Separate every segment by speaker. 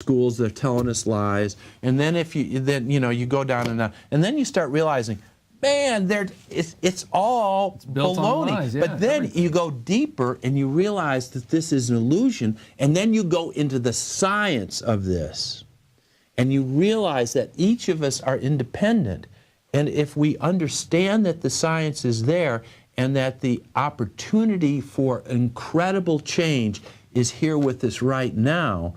Speaker 1: schools that are telling us lies, and then you go down and down, and then you start realizing, man, it's all
Speaker 2: built on
Speaker 1: baloney.
Speaker 2: lies, yeah,
Speaker 1: but then
Speaker 2: everything.
Speaker 1: you go deeper and you realize that this is an illusion, and then you go into the science of this, and you realize that each of us are independent. And if we understand that the science is there and that the opportunity for incredible change is here with us right now,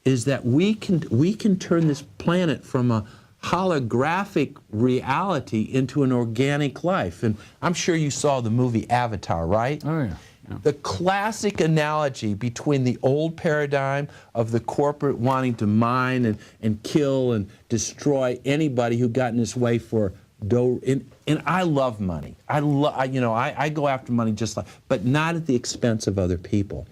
Speaker 1: is that we can turn this planet from a holographic reality into an organic life. And I'm sure you saw the movie Avatar, right?
Speaker 2: Oh, yeah. Yeah.
Speaker 1: The classic analogy between the old paradigm of the corporate wanting to mine and kill and destroy anybody who got in his way for dough. And I love money. I go after money just like, but not at the expense of other people,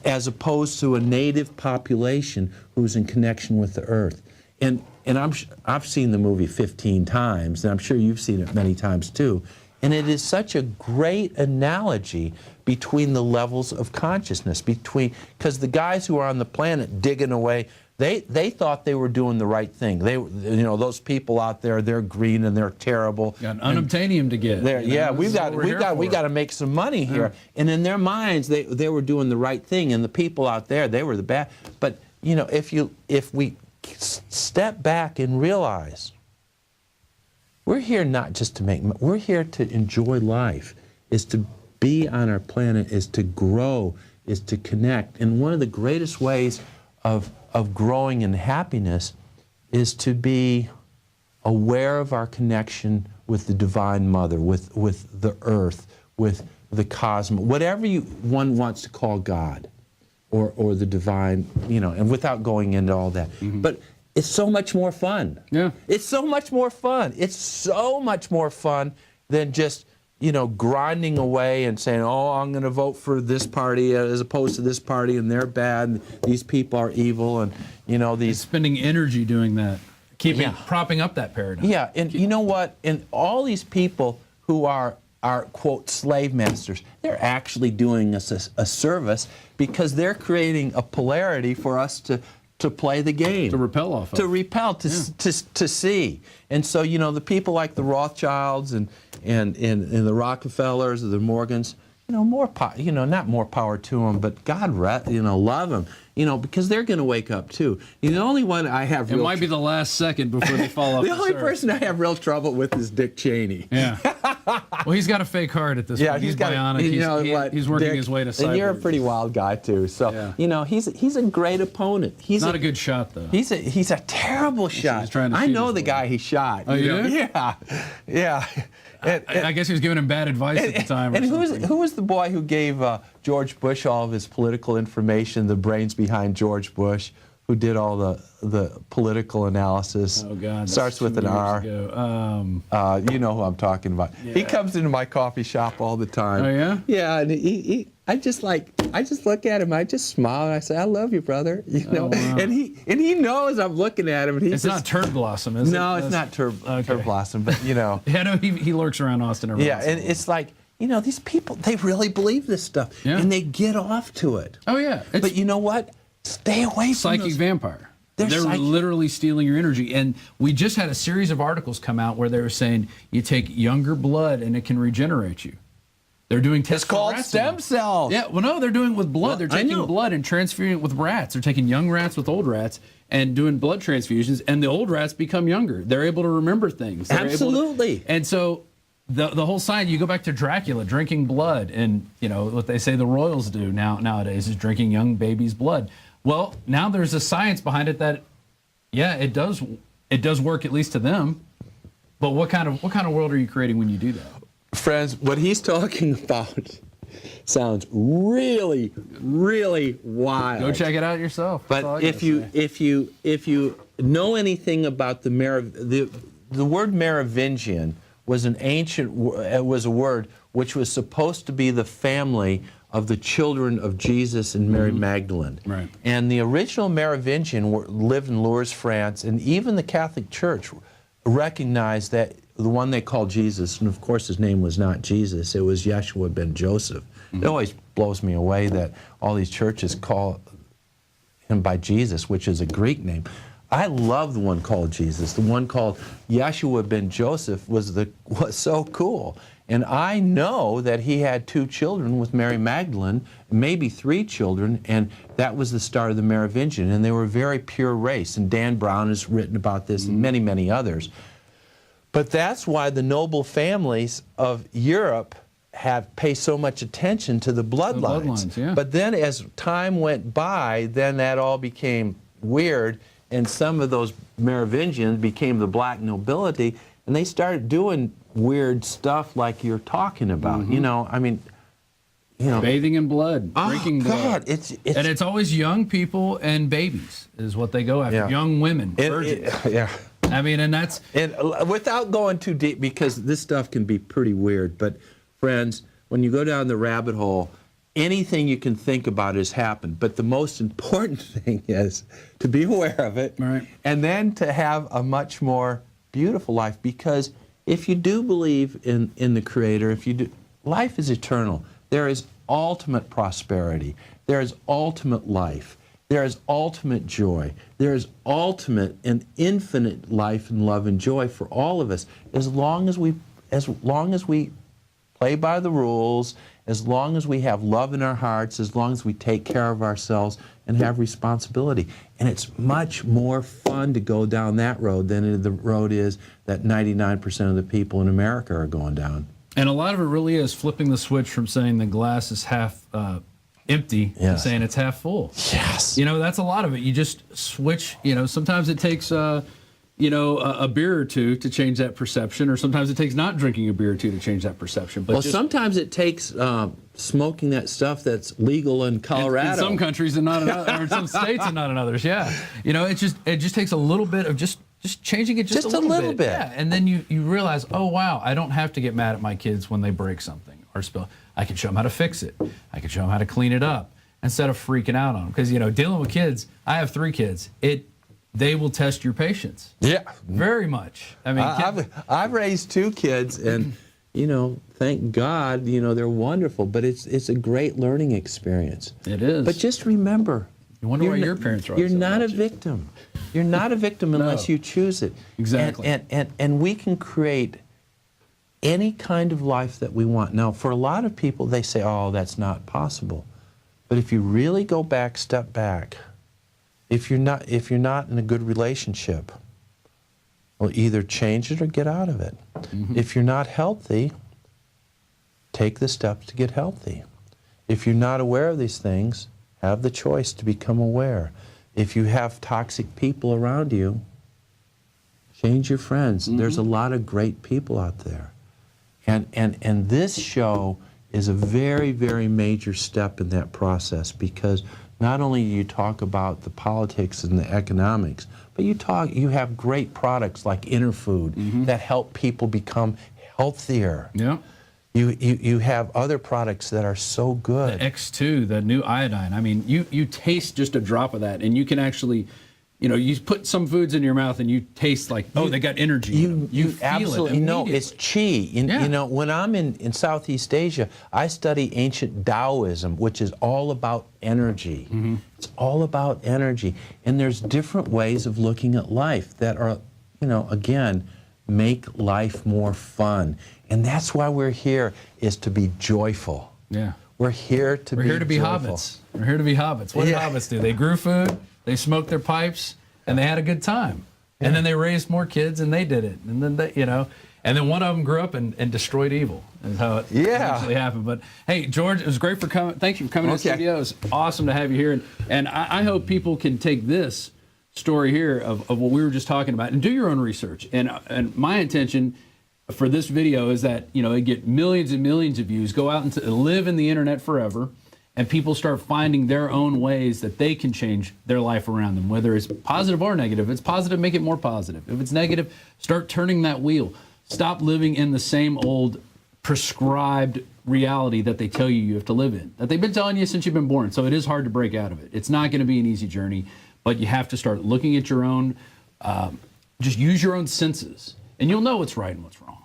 Speaker 1: as opposed to a native population who's in connection with the earth. And I've seen the movie 15 times, and I'm sure you've seen it many times too. And it is such a great analogy between the levels of consciousness, because the guys who are on the planet digging away, they thought they were doing the right thing. Those people out there, they're green and they're terrible.
Speaker 2: Got unobtainium to get.
Speaker 1: Yeah, we got to make some money here. Yeah. And in their minds, they were doing the right thing, and the people out there, they were the bad. But if we step back and realize we're here not just to make money, we're here to enjoy life, is to be on our planet, is to grow, is to connect. And one of the greatest ways of growing in happiness is to be aware of our connection with the Divine Mother, with the earth, with the cosmos, whatever one wants to call God or the divine, and without going into all that. But it's so much more fun.
Speaker 2: Yeah.
Speaker 1: It's so much more fun. It's so much more fun than just, grinding away and saying, oh, I'm going to vote for this party as opposed to this party, and they're bad, and these people are evil, and, these...
Speaker 2: Spending energy doing that, propping up that paradigm.
Speaker 1: Yeah, and you know what? And all these people who are quote, slave masters, they're actually doing us a service, because they're creating a polarity for us to play the game.
Speaker 2: To repel off of.
Speaker 1: To repel, to see. And so, the people like the Rothschilds and the Rockefellers or the Morgans, not more power to them, but God, love them, because they're going to wake up too. The only one I have...
Speaker 2: It might be the last second before they fall off
Speaker 1: the only person I have real trouble with is Dick Cheney.
Speaker 2: Yeah. Well, he's got a fake heart at this point. He's bionic. He's working his way to cyborg.
Speaker 1: And you're a pretty wild guy too. So he's a great opponent. He's
Speaker 2: not a good shot though.
Speaker 1: He's a terrible shot.
Speaker 2: He's trying to
Speaker 1: I know the guy he shot.
Speaker 2: Oh, you do?
Speaker 1: Yeah.
Speaker 2: I guess he was giving him bad advice at the time.
Speaker 1: And who was the boy who gave George Bush all of his political information, the brains behind George Bush, who did all the political analysis?
Speaker 2: Oh, God.
Speaker 1: Starts with an R. You know who I'm talking about. Yeah. He comes into my coffee shop all the time.
Speaker 2: Oh, yeah?
Speaker 1: Yeah, and I just look at him, I just smile, and I say, I love you, brother.
Speaker 2: Wow.
Speaker 1: And he knows I'm looking at him. And
Speaker 2: it's not Turd Blossom, is it?
Speaker 1: No, it's not Turd Blossom, but
Speaker 2: Yeah, no, he lurks around Austin every once in a while.
Speaker 1: And it's like, these people, they really believe this stuff, and they get off to it.
Speaker 2: Oh, yeah.
Speaker 1: But you know what? Stay away from
Speaker 2: psychic vampire. They're
Speaker 1: psychic.
Speaker 2: Literally stealing your energy. And we just had a series of articles come out where they were saying you take younger blood and it can regenerate you. They're doing tests.
Speaker 1: It's called stem cells.
Speaker 2: Yeah, well, no, they're doing it with blood. They're taking blood and transferring it with rats. They're taking young rats with old rats and doing blood transfusions, and the old rats become younger. They're able to remember things.
Speaker 1: Absolutely.
Speaker 2: And so the whole side, you go back to Dracula drinking blood, and what they say the royals do nowadays is drinking young babies' blood. Well, now there's a science behind it that, it does work, at least to them. But what kind of world are you creating when you do that?
Speaker 1: Friends, what he's talking about sounds really, really wild.
Speaker 2: Go check it out yourself.
Speaker 1: But if you know anything about the word Merovingian was a word which was supposed to be the family of the children of Jesus and Mary Magdalene.
Speaker 2: Right.
Speaker 1: And the original Merovingian lived in Lourdes, France, and even the Catholic Church recognized that the one they called Jesus, and of course his name was not Jesus, it was Yeshua ben Joseph. It always blows me away that all these churches call him by Jesus, which is a Greek name. I love the one called Jesus. The one called Yeshua ben Joseph was so cool. And I know that he had 2 children with Mary Magdalene, maybe 3 children, and that was the start of the Merovingian. And they were a very pure race. And Dan Brown has written about this and many, many others. But that's why the noble families of Europe pay so much attention to the bloodlines.
Speaker 2: Yeah.
Speaker 1: But then as time went by, then that all became weird, and some of those Merovingians became the black nobility, and they started doing weird stuff like you're talking about. You know, I mean, you know,
Speaker 2: bathing in blood, drinking blood.
Speaker 1: And
Speaker 2: it's always young people and babies is what they go after.
Speaker 1: Yeah.
Speaker 2: Young women, virgins.
Speaker 1: Yeah.
Speaker 2: I mean, and that's...
Speaker 1: And without going too deep, because this stuff can be pretty weird, but friends, when you go down the rabbit hole, anything you can think about has happened. But the most important thing is to be aware of it,
Speaker 2: right,
Speaker 1: and then to have a much more beautiful life. Because if you do believe in the Creator, if you do, life is eternal. There is ultimate prosperity. There is ultimate life. There is ultimate joy. There is ultimate and infinite life and love and joy for all of us, as long as we play by the rules, as long as we have love in our hearts, as long as we take care of ourselves and have responsibility. And it's much more fun to go down that road than the road is that 99% of the people in America are going down.
Speaker 2: And a lot of it really is flipping the switch from saying the glass is half empty to saying it's half full.
Speaker 1: Yes.
Speaker 2: You know, that's a lot of it. You just switch, you know, sometimes it takes, you know, a beer or two to change that perception, or sometimes it takes not drinking a beer or two to change that perception. But
Speaker 1: well, sometimes it takes smoking that stuff that's legal in Colorado.
Speaker 2: In some countries and not in others, or in some states and not in others, yeah. You know, it just takes a little bit of just changing it just a little bit. Yeah, and then you realize, oh, wow, I don't have to get mad at my kids when they break something or spill. I can show them how to fix it. I can show them how to clean it up instead of freaking out on them. Because, you know, dealing with kids, I have 3 kids. They will test your patience.
Speaker 1: Yeah.
Speaker 2: Very much. I mean,
Speaker 1: I've raised 2 kids, and, you know, thank God, you know, they're wonderful, but it's a great learning experience.
Speaker 2: It is.
Speaker 1: But just remember,
Speaker 2: you wonder why your parents are
Speaker 1: you're not a victim. You're not a victim unless you choose it.
Speaker 2: Exactly.
Speaker 1: And we can create any kind of life that we want. Now, for a lot of people, they say, oh, that's not possible. But if you really go back, step back, if you're not in a good relationship, well, either change it or get out of it. If you're not healthy, take the steps to get healthy. If you're not aware of these things, have the choice to become aware. If you have toxic people around you, change your friends. There's a lot of great people out there. And this show is a very, very major step in that process, because not only do you talk about the politics and the economics, but you have great products like Interfood that help people become healthier.
Speaker 2: Yeah.
Speaker 1: You have other products that are so good.
Speaker 2: The X2, the new iodine. I mean, you taste just a drop of that, and you can actually, you know, you put some foods in your mouth and you taste like, oh, they got energy. You feel
Speaker 1: absolutely
Speaker 2: it
Speaker 1: know it's chi. You know, when I'm in Southeast Asia, I study ancient Taoism, which is all about energy. It's all about energy. And there's different ways of looking at life that are, you know, again, make life more fun. And that's why we're here, is to be joyful.
Speaker 2: Yeah.
Speaker 1: We're here to be joyful.
Speaker 2: hobbits. We're here to be hobbits. What did hobbits do? They grew food, they smoked their pipes, and they had a good time. And then they raised more kids, and they did it. And then they, you know, and then one of them grew up and destroyed evil. Is how it actually happened. But hey, George, it was great for coming. Thank you for coming to the studio. It was awesome to have you here. And I hope people can take this story here of what we were just talking about and do your own research. And my intention for this video is that, you know, it get millions and millions of views, go out and live in the internet forever, and people start finding their own ways that they can change their life around them, whether it's positive or negative. If it's positive, make it more positive. If it's negative, start turning that wheel. Stop living in the same old prescribed reality that they tell you have to live in, that they've been telling you since you've been born. So it is hard to break out of it. It's not going to be an easy journey, but you have to start looking at your own, just use your own senses, and you'll know what's right and what's wrong.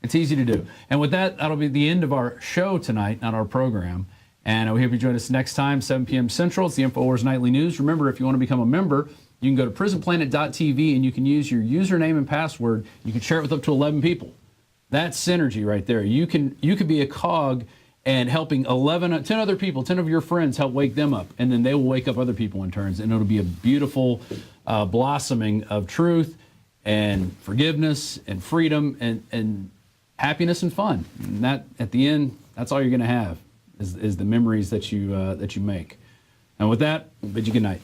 Speaker 2: It's easy to do. And with that, that'll be the end of our show tonight, not our program. And we hope you join us next time, 7 p.m. Central. It's the InfoWars Nightly News. Remember, if you want to become a member, you can go to prisonplanet.tv and you can use your username and password. You can share it with up to 11 people. That's synergy right there. You could be a cog and helping 10 other people, 10 of your friends, help wake them up. And then they will wake up other people in turns. And it'll be a beautiful blossoming of truth and forgiveness and freedom and happiness and fun. And that, at the end, that's all you're going to have is the memories that you make. And with that, we'll bid you good night.